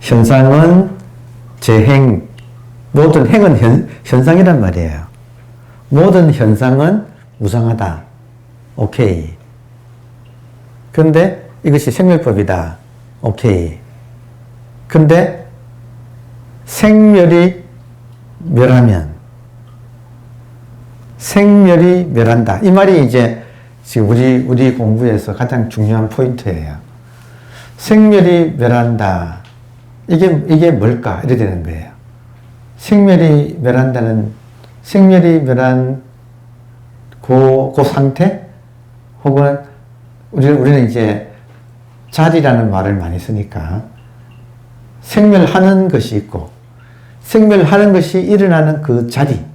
현상은 재행, 모든 행은 현상이란 말이에요. 모든 현상은 무상하다. 오케이. 그런데 이것이 생멸법이다. 오케이. 근데 생멸이 멸하면, 생멸이 멸한다. 이 말이 이제 지금 우리 공부에서 가장 중요한 포인트예요. 생멸이 멸한다. 이게 뭘까? 이래 되는 거예요. 생멸이 멸한다는, 생멸이 멸한 그 상태? 혹은 우리는 이제 자리라는 말을 많이 쓰니까 생멸하는 것이 있고, 생멸하는 것이 일어나는 그 자리는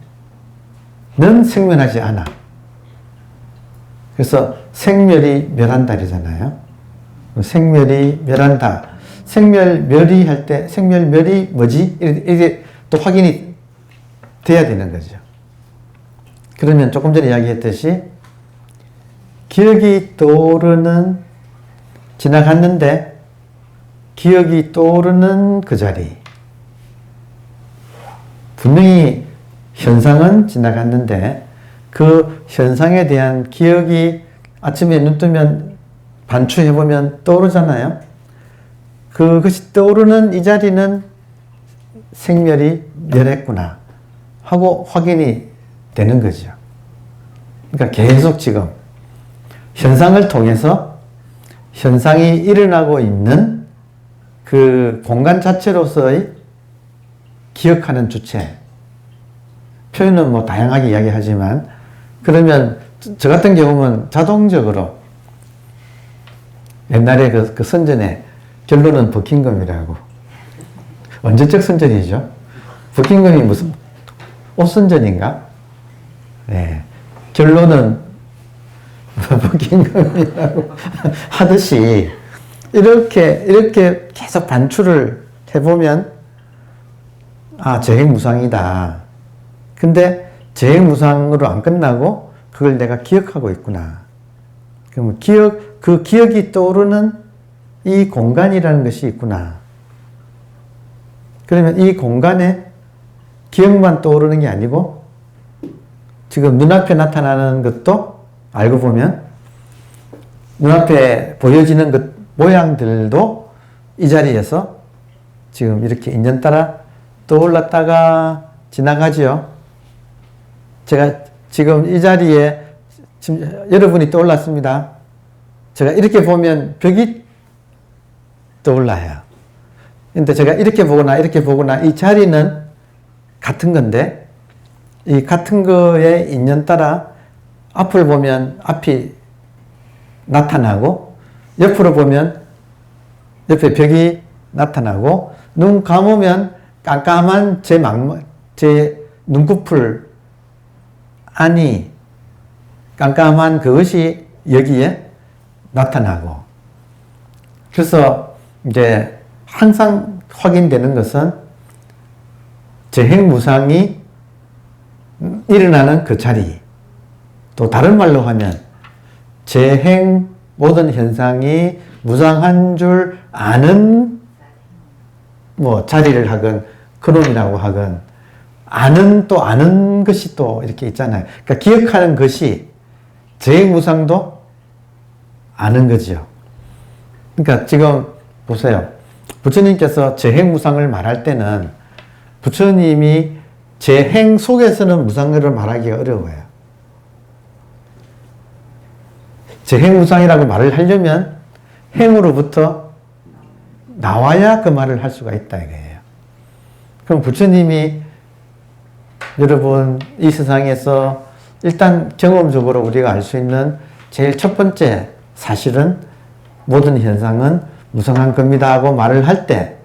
생멸하지 않아. 그래서 생멸이 멸한다 이러잖아요. 생멸이 멸한다. 생멸멸이 할 때 생멸멸이 뭐지? 이게 또 확인이 돼야 되는 거죠. 그러면 조금 전에 이야기했듯이 기억이 떠오르는, 지나갔는데 기억이 떠오르는 그 자리, 분명히 현상은 지나갔는데 그 현상에 대한 기억이 아침에 눈 뜨면 반추해보면 떠오르잖아요. 그것이 떠오르는 이 자리는 생멸이 멸했구나 하고 확인이 되는 거죠. 그러니까 계속 지금 현상을 통해서 현상이 일어나고 있는 그 공간 자체로서의 기억하는 주체, 표현은 뭐 다양하게 이야기하지만, 그러면 저 같은 경우는 자동적으로 옛날에 그 선전에 결론은 버킹엄이라고, 언제적 선전이죠? 버킹엄이 무슨 옷선전인가? 네. 결론은 버킹엄이라고 하듯이 이렇게 계속 반출을 해보면 재행무상이다. 근데 재행무상으로 안 끝나고 그걸 내가 기억하고 있구나. 그러면 그 기억이 떠오르는 이 공간이라는 것이 있구나. 그러면 이 공간에 기억만 떠오르는 게 아니고 지금 눈앞에 나타나는 것도 알고 보면 눈앞에 보여지는 것 모양들도 이 자리에서 지금 이렇게 인연 따라 떠올랐다가 지나가지요. 제가 지금 이 자리에 지금 여러분이 떠올랐습니다. 제가 이렇게 보면 벽이 떠올라요. 근데 제가 이렇게 보거나 이 자리는 같은 건데, 이 같은 거에 인연 따라 앞을 보면 앞이 나타나고, 옆으로 보면 옆에 벽이 나타나고, 눈 감으면 깜깜한 제 눈꺼풀 안이 깜깜한 그것이 여기에 나타나고, 그래서 이제 항상 확인되는 것은 재행무상이 일어나는 그 자리, 또 다른 말로 하면 재행 모든 현상이 무상한 줄 아는 뭐 자리를 하건 근원이라고 하건 아는 것이 또 이렇게 있잖아요. 그러니까 기억하는 것이 재행무상도 아는 거죠. 그러니까 지금 보세요. 부처님께서 재행무상을 말할 때는 부처님이 재행 속에서는 무상을 말하기가 어려워요. 재행무상이라고 말을 하려면 행으로부터 나와야 그 말을 할 수가 있다 이거예요. 그럼 부처님이 여러분 이 세상에서 일단 경험적으로 우리가 알 수 있는 제일 첫 번째 사실은 모든 현상은 무상한 겁니다 하고 말을 할 때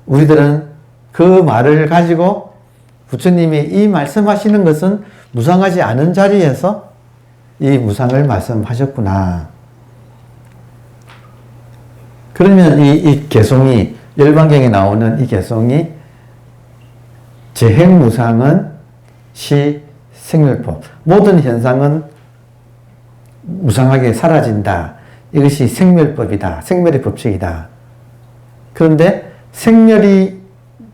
우리들은 그 말을 가지고 부처님이 이 말씀하시는 것은 무상하지 않은 자리에서 이 무상을 말씀하셨구나. 그러면 이 개송이, 열반경에 나오는 이 개송이 재행무상은 시생멸법, 모든 현상은 무상하게 사라진다. 이것이 생멸법이다. 생멸의 법칙이다. 그런데 생멸이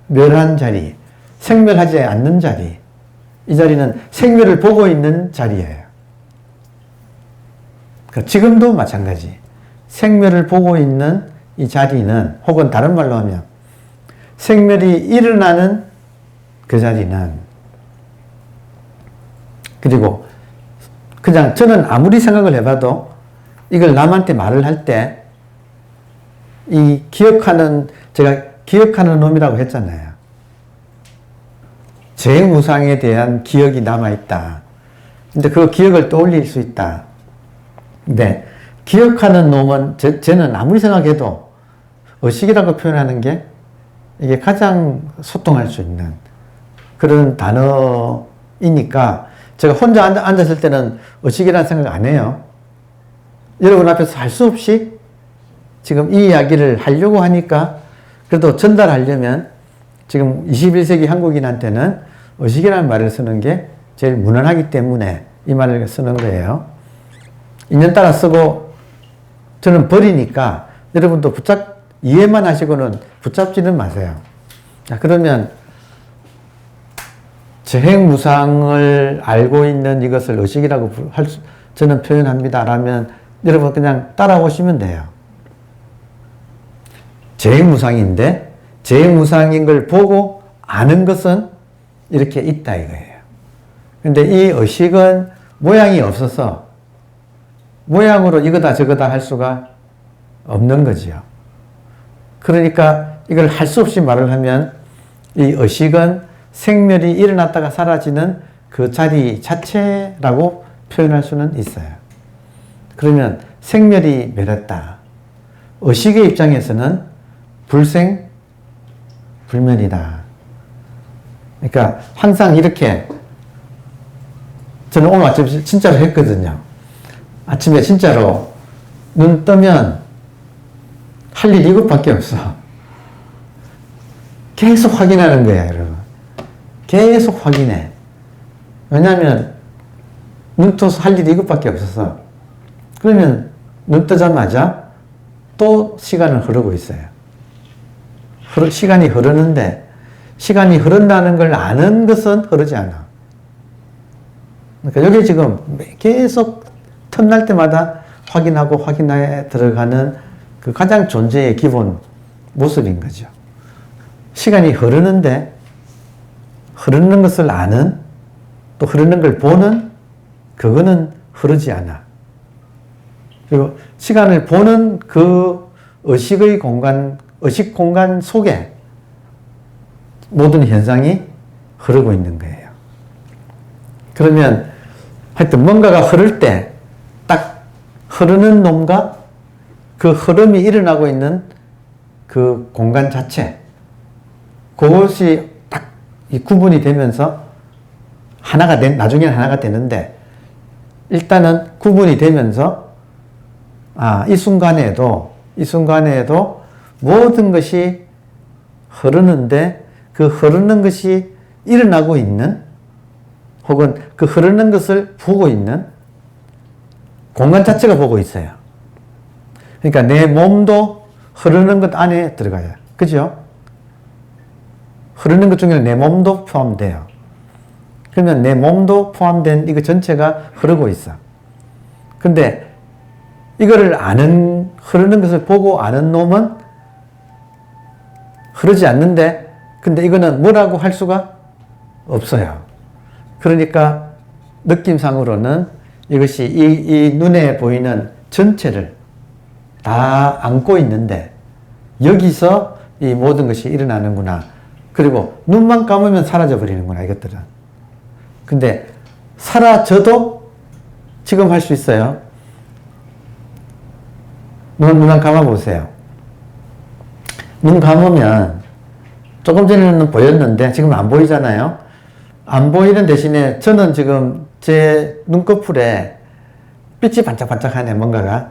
멸한 자리, 생멸하지 않는 자리, 이 자리는 생멸을 보고 있는 자리예요. 지금도 마찬가지. 생멸을 보고 있는 이 자리는, 혹은 다른 말로 하면 생멸이 일어나는 그 자리는, 그리고 그냥 저는 아무리 생각을 해봐도 이걸 남한테 말을 할 때 이 기억하는, 제가 기억하는 놈이라고 했잖아요. 제 무상에 대한 기억이 남아있다. 근데 그 기억을 떠올릴 수 있다. 근데 기억하는 놈은 저는 아무리 생각해도 의식이라고 표현하는 게 이게 가장 소통할 수 있는 그런 단어이니까 제가 혼자 앉았을 때는 의식이라는 생각 안 해요. 여러분 앞에서 할 수 없이 지금 이 이야기를 하려고 하니까 그래도 전달하려면 지금 21세기 한국인한테는 의식이라는 말을 쓰는 게 제일 무난하기 때문에 이 말을 쓰는 거예요. 인연따라 쓰고 저는 버리니까 여러분도 이해만 하시고는 붙잡지는 마세요. 자, 그러면 재행무상을 알고 있는 이것을 의식이라고 저는 표현합니다. 라면 여러분 그냥 따라오시면 돼요. 재행무상인데 재행무상인 걸 보고 아는 것은 이렇게 있다 이거예요. 근데 이 의식은 모양이 없어서 모양으로 이거다 저거다 할 수가 없는 거지요. 그러니까 이걸 할 수 없이 말을 하면 이 의식은 생멸이 일어났다가 사라지는 그 자리 자체라고 표현할 수는 있어요. 그러면 생멸이 멸했다. 의식의 입장에서는 불생 불멸이다. 그러니까 항상 이렇게 저는 오늘 아침 진짜로 했거든요. 아침에 진짜로 눈 뜨면 할 일 이것밖에 없어. 계속 확인하는 거야, 여러분. 계속 확인해. 왜냐하면 눈 떠서 할 일이 이것밖에 없어서. 그러면 눈 뜨자마자 또 시간은 흐르고 있어요. 시간이 흐르는데 시간이 흐른다는 걸 아는 것은 흐르지 않아. 그러니까 여기 지금 계속 틈날 때마다 확인하고 확인해 들어가는 그 가장 존재의 기본 모습인 거죠. 시간이 흐르는데 흐르는 것을 아는, 또 흐르는 걸 보는, 그거는 흐르지 않아. 그리고 시간을 보는 그 의식의 공간, 의식 공간 속에 모든 현상이 흐르고 있는 거예요. 그러면 하여튼 뭔가가 흐를 때 딱 흐르는 놈과 그 흐름이 일어나고 있는 그 공간 자체, 그것이 딱 이 구분이 되면서 나중에는 하나가 되는데, 일단은 구분이 되면서, 이 순간에도 모든 것이 흐르는데, 그 흐르는 것이 일어나고 있는, 혹은 그 흐르는 것을 보고 있는 공간 자체가 보고 있어요. 그러니까 내 몸도 흐르는 것 안에 들어가요. 그죠? 흐르는 것 중에는 내 몸도 포함돼요. 그러면 내 몸도 포함된 이거 전체가 흐르고 있어. 근데 이거를 흐르는 것을 보고 아는 놈은 흐르지 않는데, 근데 이거는 뭐라고 할 수가 없어요. 그러니까 느낌상으로는 이것이 이 눈에 보이는 전체를 다 안고 있는데, 여기서 이 모든 것이 일어나는구나. 그리고 눈만 감으면 사라져 버리는구나, 이것들은. 근데 사라져도 지금 할 수 있어요. 눈만 감아보세요. 눈 감으면 조금 전에는 보였는데 지금 안 보이잖아요. 안 보이는 대신에 저는 지금 제 눈꺼풀에 빛이 반짝반짝하네, 뭔가가.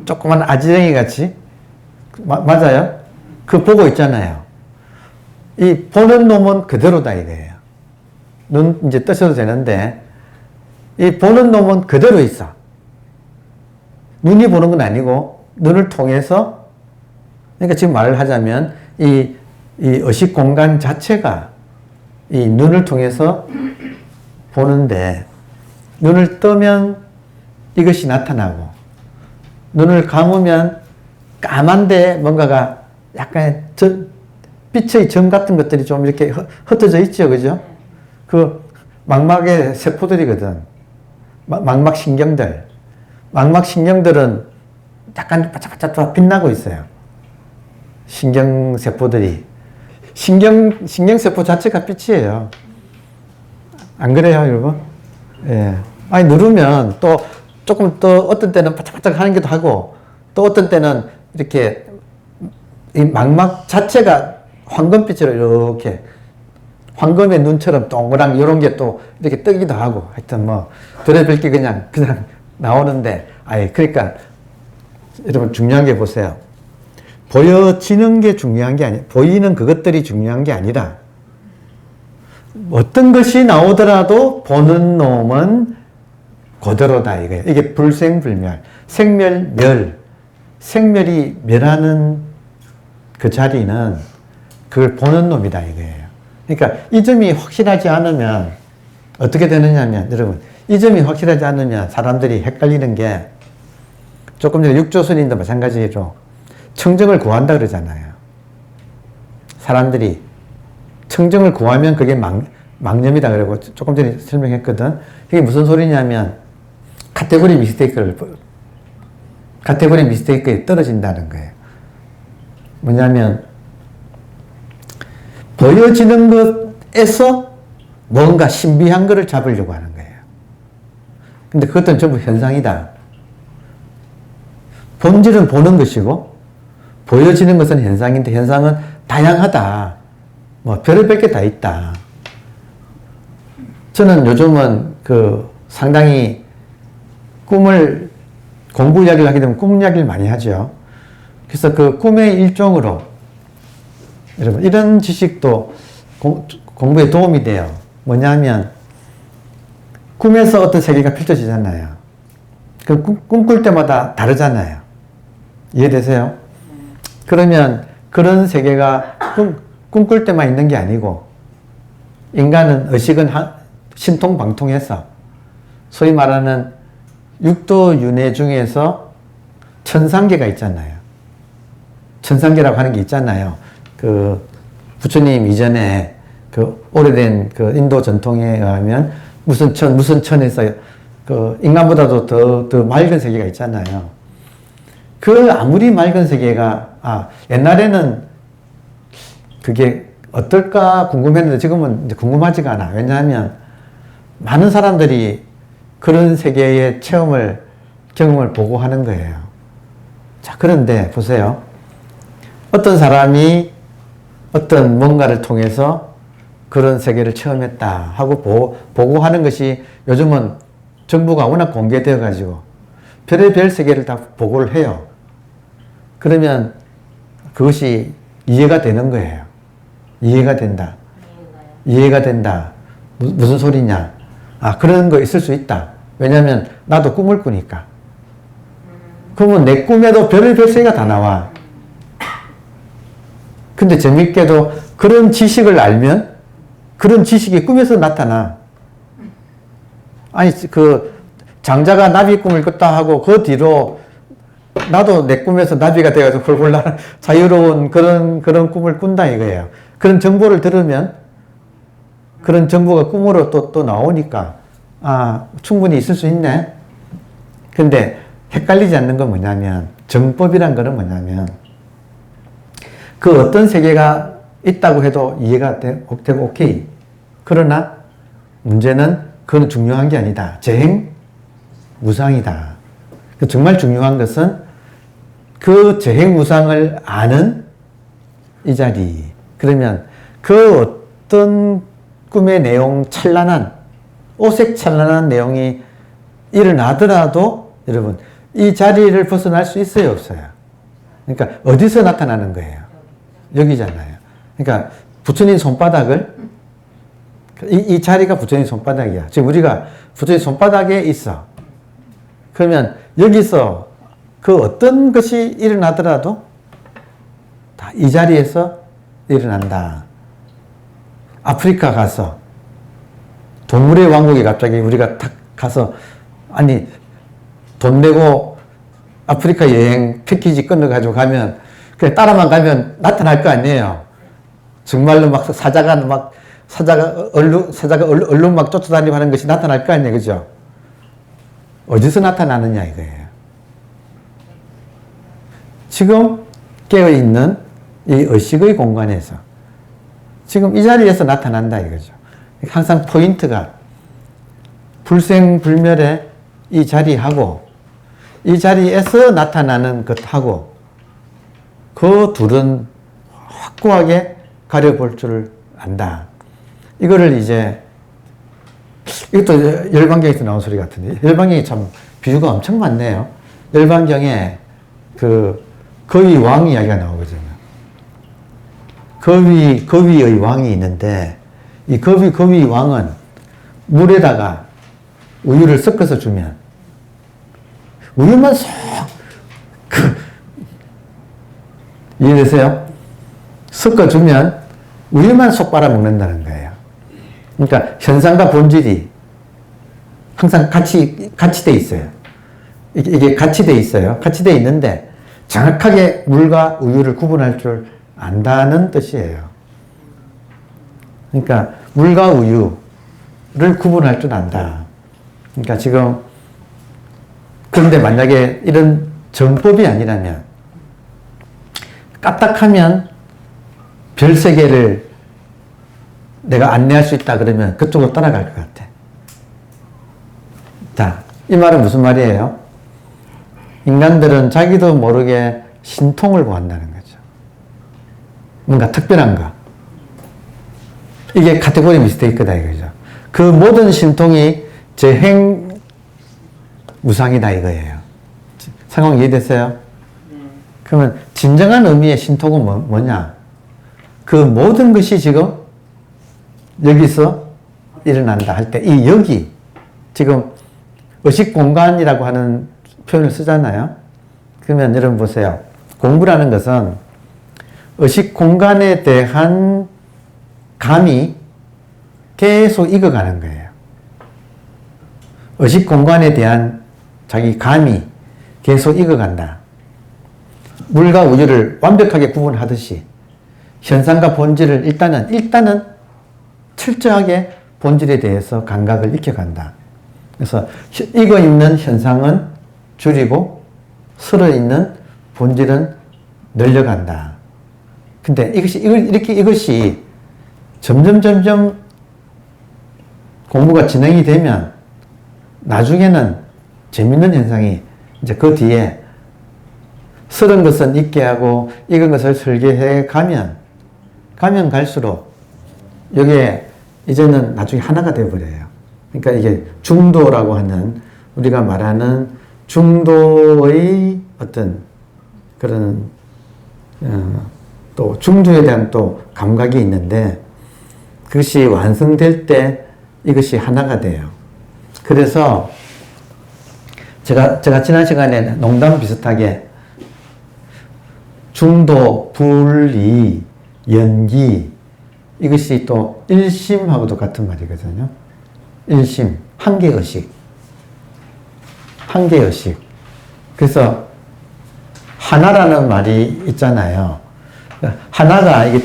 조그만 아지랭이 같이. 맞아요? 그거 보고 있잖아요. 이 보는 놈은 그대로다 이거예요. 눈 이제 뜨셔도 되는데, 이 보는 놈은 그대로 있어. 눈이 보는 건 아니고, 눈을 통해서, 그러니까 지금 말을 하자면, 이 의식 공간 자체가 이 눈을 통해서 보는데, 눈을 뜨면 이것이 나타나고, 눈을 감으면 까만데 뭔가가 약간 빛의 점 같은 것들이 좀 이렇게 흩어져 있죠. 그죠? 그 망막의 세포들이거든. 망막 신경들. 망막 신경들은 약간 바짝바짝 빛나고 있어요. 신경세포들이. 신경세포 자체가 빛이에요. 안 그래요, 여러분? 예. 아니, 누르면 또 조금 또 어떤 때는 바짝바짝 하는 게도 하고, 또 어떤 때는 이렇게 이 망막 자체가 황금빛으로 이렇게 황금의 눈처럼 동그랑 이런 게 또 이렇게 뜨기도 하고, 하여튼 뭐 별의별 게 그냥 나오는데, 아예 그러니까 여러분 중요한 게 보세요. 보여지는 게 중요한 게 아니, 보이는 그것들이 중요한 게 아니라, 어떤 것이 나오더라도 보는 놈은 그대로다 이거예요. 이게 불생불멸, 생멸멸, 생멸이 멸하는 그 자리는 그걸 보는 놈이다 이거예요. 그러니까 이 점이 확실하지 않으면 어떻게 되느냐면, 여러분, 이 점이 확실하지 않으면 사람들이 헷갈리는 게, 조금 전에 육조선인도 마찬가지로 청정을 구한다 그러잖아요. 사람들이 청정을 구하면 그게 망념이다 그러고 조금 전에 설명했거든. 이게 무슨 소리냐면 카테고리 미스테이크에 떨어진다는 거예요. 뭐냐면 보여지는 것에서 뭔가 신비한 것을 잡으려고 하는 거예요. 근데 그것들은 전부 현상이다. 본질은 보는 것이고 보여지는 것은 현상인데, 현상은 다양하다. 뭐 별의별 게 다 있다. 저는 요즘은 상당히 꿈을, 공부 이야기를 하게 되면 꿈 이야기를 많이 하죠. 그래서 그 꿈의 일종으로, 여러분, 이런 지식도 공부에 도움이 돼요. 뭐냐면, 꿈에서 어떤 세계가 펼쳐지잖아요. 그 꿈꿀 때마다 다르잖아요. 이해되세요? 그러면 그런 세계가 꿈꿀 때만 있는 게 아니고, 인간은 의식은 신통방통해서 소위 말하는 육도 윤회 중에서 천상계가 있잖아요. 천상계라고 하는 게 있잖아요. 부처님 이전에 오래된 인도 전통에 의하면 무슨 천에서 인간보다도 더 맑은 세계가 있잖아요. 아무리 맑은 세계가, 옛날에는 그게 어떨까 궁금했는데 지금은 이제 궁금하지가 않아. 왜냐하면 많은 사람들이 그런 세계의 경험을 보고 하는 거예요. 자, 그런데 보세요. 어떤 사람이 어떤 뭔가를 통해서 그런 세계를 체험했다 하고 보고 하는 것이, 요즘은 정보가 워낙 공개되어 가지고 별의별 세계를 다 보고를 해요. 그러면 그것이 이해가 되는 거예요. 이해가 된다. 이해가 된다. 무슨 소리냐? 그런 거 있을 수 있다. 왜냐하면 나도 꿈을 꾸니까. 그러면 내 꿈에도 별의별 세계가 다 나와. 근데 재밌게도 그런 지식을 알면 그런 지식이 꿈에서 나타나. 아니, 장자가 나비 꿈을 꿨다 하고 그 뒤로 나도 내 꿈에서 나비가 돼가지고 홀홀 자유로운 그런 꿈을 꾼다 이거예요. 그런 정보를 들으면 그런 정보가 꿈으로 또 나오니까, 충분히 있을 수 있네. 근데 헷갈리지 않는 건 뭐냐면, 정법이란 거는 뭐냐면, 그 어떤 세계가 있다고 해도 이해가 되고 오케이. 그러나 문제는 그건 중요한 게 아니다. 재행무상이다. 정말 중요한 것은 그 재행무상을 아는 이 자리. 그러면 그 어떤 꿈의 내용, 오색찬란한 내용이 일어나더라도 여러분, 이 자리를 벗어날 수 있어요, 없어요? 그러니까 어디서 나타나는 거예요? 여기잖아요. 그러니까 부처님 손바닥을, 이 자리가 부처님 손바닥이야. 지금 우리가 부처님 손바닥에 있어. 그러면 여기서 그 어떤 것이 일어나더라도 다 이 자리에서 일어난다. 아프리카 가서 동물의 왕국에 갑자기 우리가 탁 가서 아니 돈 내고 아프리카 여행 패키지 끊어가지고 가면 그냥 따라만 가면 나타날 거 아니에요. 정말로 막 사자가 얼룩 막 쫓아다니고 하는 것이 나타날 거 아니에요. 그죠? 어디서 나타나느냐 이거예요. 지금 깨어있는 이 의식의 공간에서 지금 이 자리에서 나타난다 이거죠. 항상 포인트가 불생불멸의 이 자리하고 이 자리에서 나타나는 것하고 그 둘은 확고하게 가려볼 줄 안다. 이거를 이제 이것도 열반경에서 나온 소리 같은데 열반경이 참 비유가 엄청 많네요. 열반경에 그 거위 왕 이야기가 나오거든요. 거위의 왕이 있는데 이 거위 왕은 물에다가 우유를 섞어서 주면 우유만 쏙 이해되세요? 섞어주면 우유만 쏙 빨아먹는다는 거예요. 그러니까 현상과 본질이 항상 같이 돼 있어요. 이게 같이 돼 있어요. 같이 돼 있는데 정확하게 물과 우유를 구분할 줄 안다는 뜻이에요. 그러니까 물과 우유를 구분할 줄 안다. 그러니까 지금 그런데 만약에 이런 정법이 아니라면 까딱하면 별 세계를 내가 안내할 수 있다 그러면 그쪽으로 따라갈 것 같아. 자, 이 말은 무슨 말이에요? 인간들은 자기도 모르게 신통을 구한다는 거죠. 뭔가 특별한 거. 이게 카테고리 미스테이크다 이거죠. 그 모든 신통이 재행 무상이다 이거예요. 상황 이해됐어요? 그러면 진정한 의미의 신통은 뭐냐? 그 모든 것이 지금 여기서 일어난다 할 때 이 여기 지금 의식공간이라고 하는 표현을 쓰잖아요. 그러면 여러분 보세요. 공부라는 것은 의식공간에 대한 감이 계속 익어가는 거예요. 의식공간에 대한 자기 감이 계속 익어간다. 물과 우유를 완벽하게 구분하듯이 현상과 본질을 일단은 철저하게 본질에 대해서 감각을 익혀간다. 그래서 익어 있는 현상은 줄이고 설어 있는 본질은 늘려간다. 근데 이것이 점점 공부가 진행이 되면 나중에는 재밌는 현상이 이제 그 뒤에 설은 것은 익게 하고 익은 것을 설계해 가면 갈수록 이게 이제는 나중에 하나가 되어버려요. 그러니까 이게 중도라고 하는 우리가 말하는 중도의 어떤 그런 또 중도에 대한 또 감각이 있는데 그것이 완성될 때 이것이 하나가 돼요. 그래서 제가 지난 시간에 농담 비슷하게 중도, 분리, 연기 이것이 또 일심하고도 같은 말이거든요. 일심, 한계의식. 그래서 하나라는 말이 있잖아요. 하나라는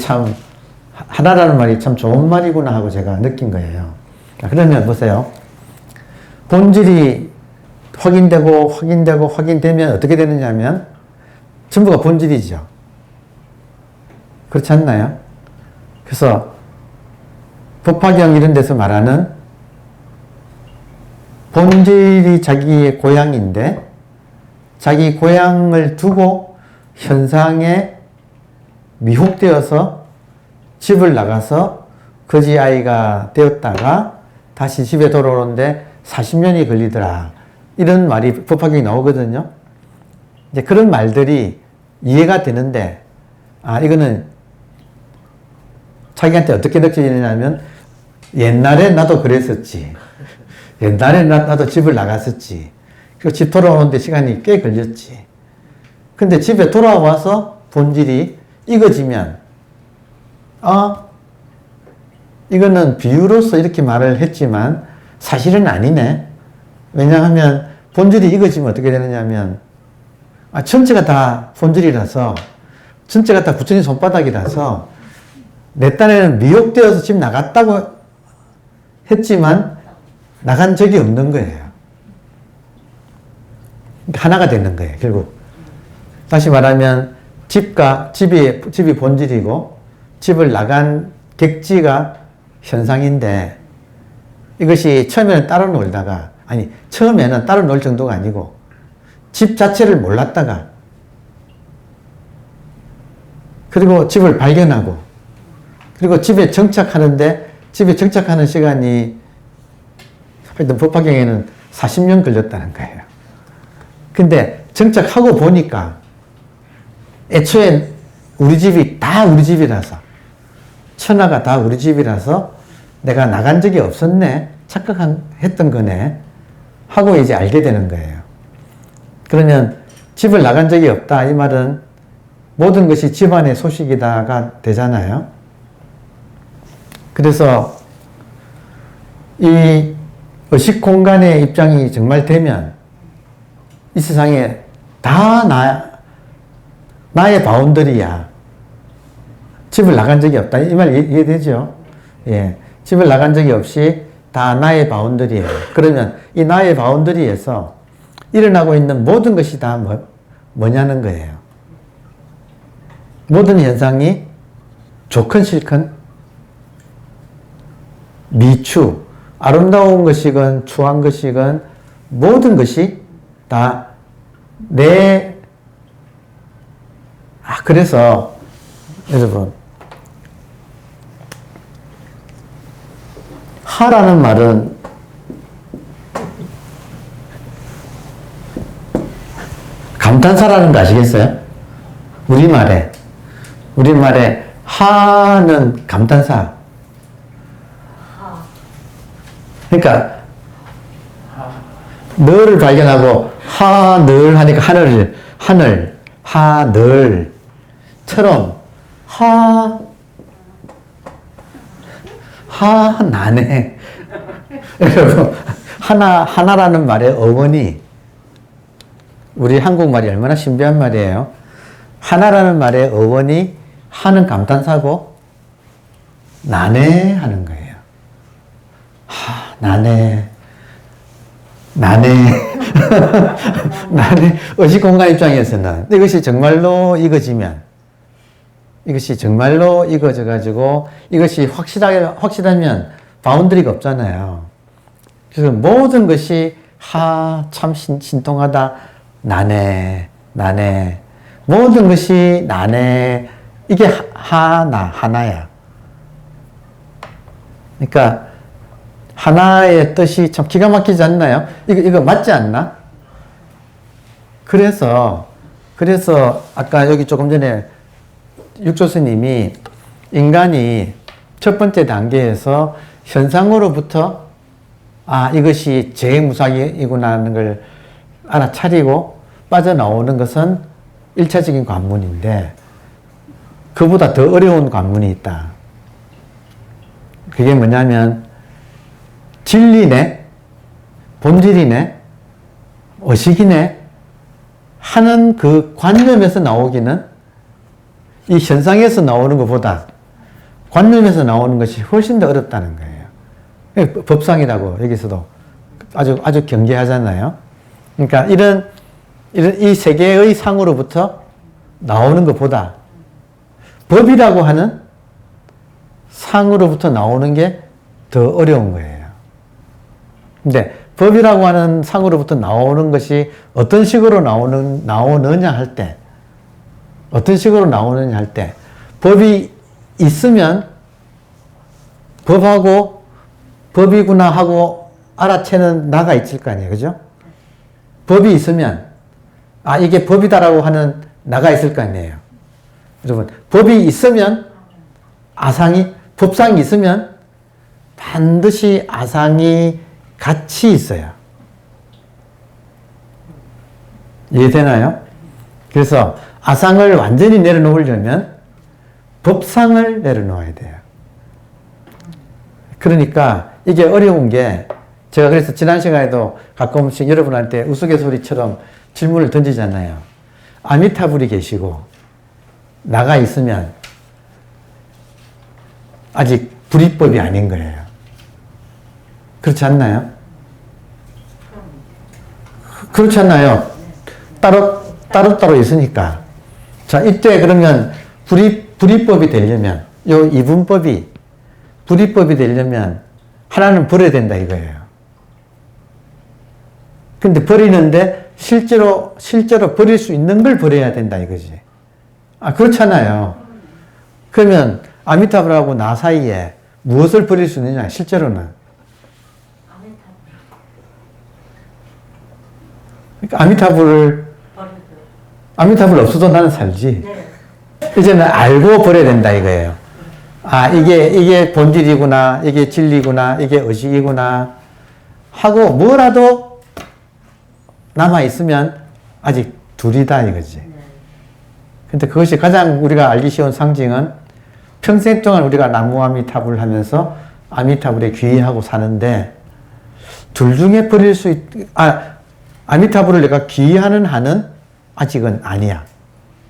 말이 참 좋은 말이구나 하고 제가 느낀 거예요. 그러면 보세요. 본질이 확인되면 어떻게 되느냐 하면 전부가 본질이죠. 그렇지 않나요? 그래서 법화경 이런 데서 말하는 본질이 자기의 고향인데 자기 고향을 두고 현상에 미혹되어서 집을 나가서 거지 아이가 되었다가 다시 집에 돌아오는데 40년이 걸리더라. 이런 말이 법화경에 나오거든요. 이제 그런 말들이 이해가 되는데, 이거는 자기한테 어떻게 느껴지느냐면, 옛날에 나도 그랬었지. 옛날에 나도 집을 나갔었지. 그리고 집 돌아오는데 시간이 꽤 걸렸지. 근데 집에 돌아와서 본질이 익어지면 이거는 비유로서 이렇게 말을 했지만 사실은 아니네. 왜냐하면 본질이 이거지면 어떻게 되느냐면 전체가 다 본질이라서 전체가 다 부처님 손바닥이라서 내 딴에는 미혹되어서 집 나갔다고 했지만 나간 적이 없는 거예요. 하나가 되는 거예요, 결국. 다시 말하면 집이 본질이고 집을 나간 객지가 현상인데 이것이 처음에는 따로 놀다가 처음에는 따로 놀 정도가 아니고 집 자체를 몰랐다가 그리고 집을 발견하고 그리고 집에 정착하는데 집에 정착하는 시간이 하여튼 법화경에는 40년 걸렸다는 거예요. 근데 정착하고 보니까 애초에 우리 집이 다 우리 집이라서 천하가 다 우리 집이라서 내가 나간 적이 없었네 착각했던 거네 하고 이제 알게 되는 거예요. 그러면 집을 나간 적이 없다 이 말은 모든 것이 집안의 소식이다가 되잖아요. 그래서 이 의식 공간의 입장이 정말 되면 이 세상에 다 나의 바운더리야. 집을 나간 적이 없다. 이 말 이해되죠? 예. 집을 나간 적이 없이 다 나의 바운더리예요. 그러면 이 나의 바운더리에서 일어나고 있는 모든 것이 다 뭐냐는 거예요. 모든 현상이 좋건 싫건 미추, 아름다운 것이건 추한 것이건 모든 것이 다 그래서 여러분 하라는 말은 감탄사라는 거 아시겠어요? 우리말에 하는 감탄사. 그러니까 너를 발견하고 하늘 하니까 하늘 하늘처럼 나네. 여러분 하나라는 말의 어원이 우리 한국말이 얼마나 신비한 말이에요. 하나라는 말의 어원이 하는 감탄사고 나네 하는 거예요. 나네 나네 의식공간 입장에서는 이것이 정말로 이거지면 이것이 정말로 이거져 가지고 이것이 확실하면 바운더리가 없잖아요. 그래서 모든 것이 참 신통하다. 나네 모든 것이 나네. 이게 하나야. 그러니까 하나의 뜻이 참 기가 막히지 않나요? 이거 맞지 않나? 그래서 아까 여기 조금 전에 육조스님이 인간이 첫 번째 단계에서 현상으로부터 이것이 재무상이구나 하는 걸 알아차리고 빠져나오는 것은 1차적인 관문인데 그보다 더 어려운 관문이 있다. 그게 뭐냐면 진리네, 본질이네, 의식이네 하는 그 관념에서 나오기는 이 현상에서 나오는 것보다 관념에서 나오는 것이 훨씬 더 어렵다는 거예요. 법상이라고 여기서도 아주 경계하잖아요. 그러니까 이런 이 세계의 상으로부터 나오는 것보다 법이라고 하는 상으로부터 나오는 게 더 어려운 거예요. 근데 법이라고 하는 상으로부터 나오는 것이 어떤 식으로 나오느냐 할 때, 법이 있으면 법하고 법이구나 하고 알아채는 나가 있을 거 아니에요. 그죠? 법이 있으면 이게 법이다라고 하는 나가 있을 거 아니에요. 여러분, 법이 있으면 법상이 있으면 반드시 아상이 같이 있어요. 이해되나요? 그래서 아상을 완전히 내려놓으려면 법상을 내려놓아야 돼요. 그러니까 이게 어려운 게 제가 그래서 지난 시간에도 가끔씩 여러분한테 우스갯소리처럼 질문을 던지잖아요. 아미타불이 계시고 나가 있으면 아직 불이법이 아닌 거예요. 그렇지 않나요? 따로 있으니까. 자, 이때 그러면 불이법이 되려면, 요 이분법이 불이법이 되려면 하나는 버려야 된다 이거예요. 근데 버리는데 실제로 버릴 수 있는 걸 버려야 된다 이거지. 그렇잖아요. 그러면 아미타불하고 나 사이에 무엇을 버릴 수 있느냐, 실제로는. 그러니까 아미타불 없어도 나는 살지. 이제는 알고 버려야 된다 이거예요. 이게 본질이구나, 이게 진리구나, 이게 의식이구나 하고 뭐라도 남아있으면 아직 둘이다 이거지. 근데 그것이 가장 우리가 알기 쉬운 상징은 평생 동안 우리가 나무 아미타불 하면서 아미타불에 귀의하고 사는데 둘 중에 버릴 수 아미타불을 내가 귀의하는 한은 아직은 아니야.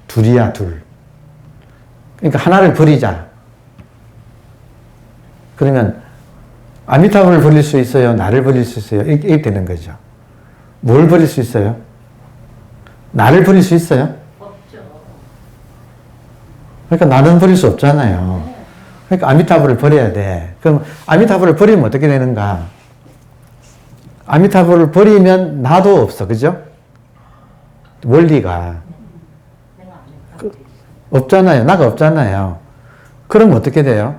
둘이야, 둘. 그러니까 하나를 버리자. 그러면 아미타불을 버릴 수 있어요? 나를 버릴 수 있어요? 이렇게 되는 거죠. 뭘 버릴 수 있어요? 나를 버릴 수 있어요? 없죠. 그러니까 나는 버릴 수 없잖아요. 그러니까 아미타불을 버려야 돼. 그럼 아미타불을 버리면 어떻게 되는가? 아미타불을 버리면 나도 없어. 그죠? 원리가. 없잖아요. 나가 없잖아요. 그럼 어떻게 돼요?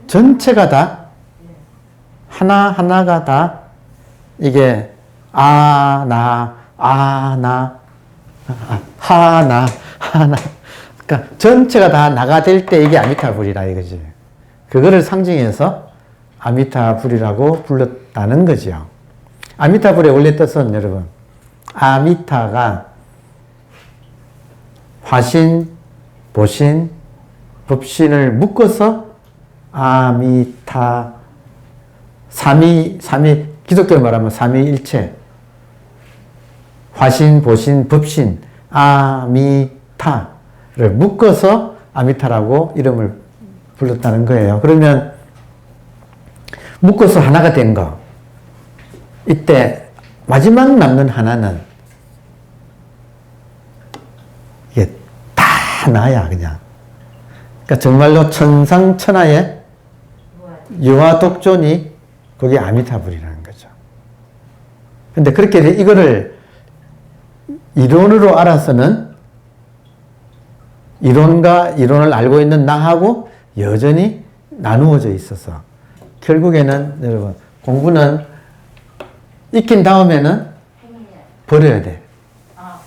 전체가 다, 하나하나가 다, 이게, 하나. 그러니까 전체가 다 나가 될 때 이게 아미타불이라 이거지. 그거를 상징해서 아미타불이라고 불렀다는 거죠. 아미타불의 원래 뜻은 여러분, 아미타가 화신, 보신, 법신을 묶어서 아미타, 기독교로 말하면 삼위일체, 화신, 보신, 법신, 아미타를 묶어서 아미타라고 이름을 불렀다는 거예요. 그러면 묶어서 하나가 된 거, 이때 마지막 남는 하나는 이게 다 나야 그냥. 그러니까 정말로 천상천하의 유아독존이 그게 아미타불이라는 거죠. 근데 그렇게 이거를 이론으로 알아서는 이론과 이론을 알고 있는 나하고 여전히 나누어져 있어서 결국에는 여러분 공부는 익힌 다음에는 버려야 돼.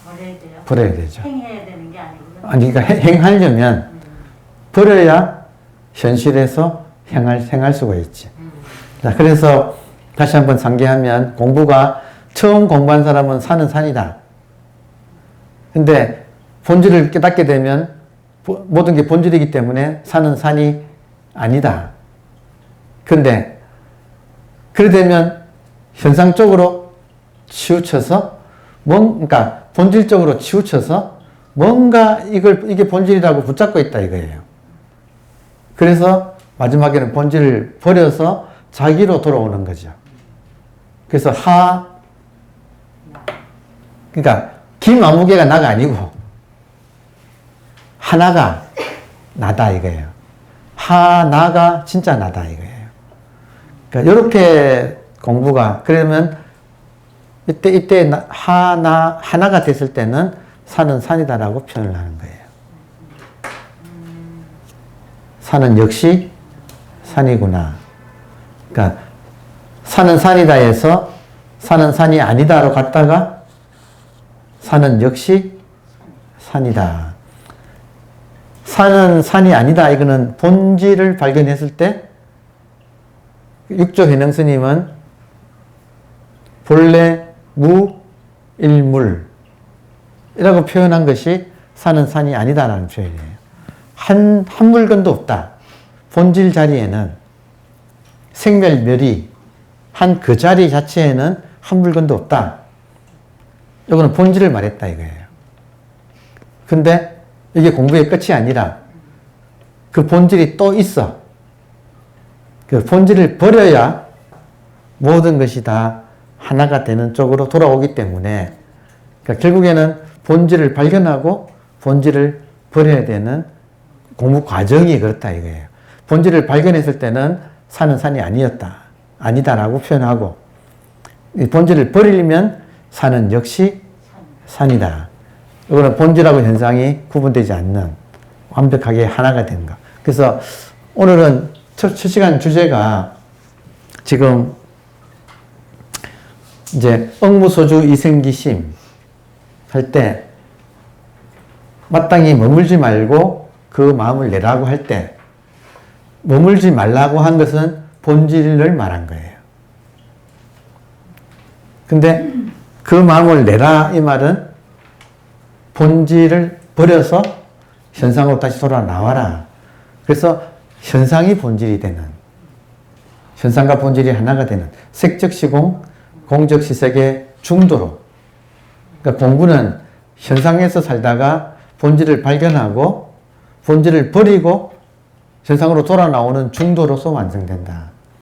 버려야 돼요? 버려야 되죠. 행해야 되는 게 아니고요? 그러니까 행하려면 버려야 현실에서 행할 수가 있지. 자, 그래서 다시 한번 상기하면 공부가 처음 공부한 사람은 산은 산이다. 근데 본질을 깨닫게 되면 모든 게 본질이기 때문에 산은 산이 아니다. 근데 그래 되면 현상적으로 치우쳐서 그러니까 본질적으로 치우쳐서 뭔가 이게 본질이라고 붙잡고 있다 이거예요. 그래서 마지막에는 본질을 버려서 자기로 돌아오는 거죠. 그래서 그러니까 김아무개가 나가 아니고 하나가 나다 이거예요. 하나가 진짜 나다 이거예요. 그러니까 이렇게 공부가 그러면 이때 하나가 됐을 때는 산은 산이다라고 표현을 하는 거예요. 산은 역시 산이구나. 그러니까 산은 산이다 해서 산은 산이 아니다로 갔다가 산은 역시 산이다. 산은 산이 아니다. 이거는 본질을 발견했을 때 육조 해능스님은 본래 무일물 이라고 표현한 것이 산은 산이 아니다라는 표현이에요. 한 물건도 없다. 본질 자리에는 생멸멸이 한 그 자리 자체에는 한 물건도 없다. 이거는 본질을 말했다 이거예요. 근데 이게 공부의 끝이 아니라 그 본질이 또 있어. 그 본질을 버려야 모든 것이 다 하나가 되는 쪽으로 돌아오기 때문에 그러니까 결국에는 본질을 발견하고 본질을 버려야 되는 공부 과정이 그렇다 이거예요. 본질을 발견했을 때는 산은 산이 아니다라고 표현하고 이 본질을 버리려면 산은 역시 산이다. 이거는 본질하고 현상이 구분되지 않는 완벽하게 하나가 되는 것. 그래서 오늘은 첫 시간 주제가 지금 이제 억무소주 이생기심 할 때 마땅히 머물지 말고 그 마음을 내라고 할 때 머물지 말라고 한 것은 본질을 말한 거예요. 근데 그 마음을 내라 이 말은 본질을 버려서 현상으로 다시 돌아 나와라. 그래서 현상이 본질이 되는, 현상과 본질이 하나가 되는 색적시공, 공적시색의 중도로. 그러니까 공부는 현상에서 살다가 본질을 발견하고 본질을 버리고 현상으로 돌아 나오는 중도로서 완성된다.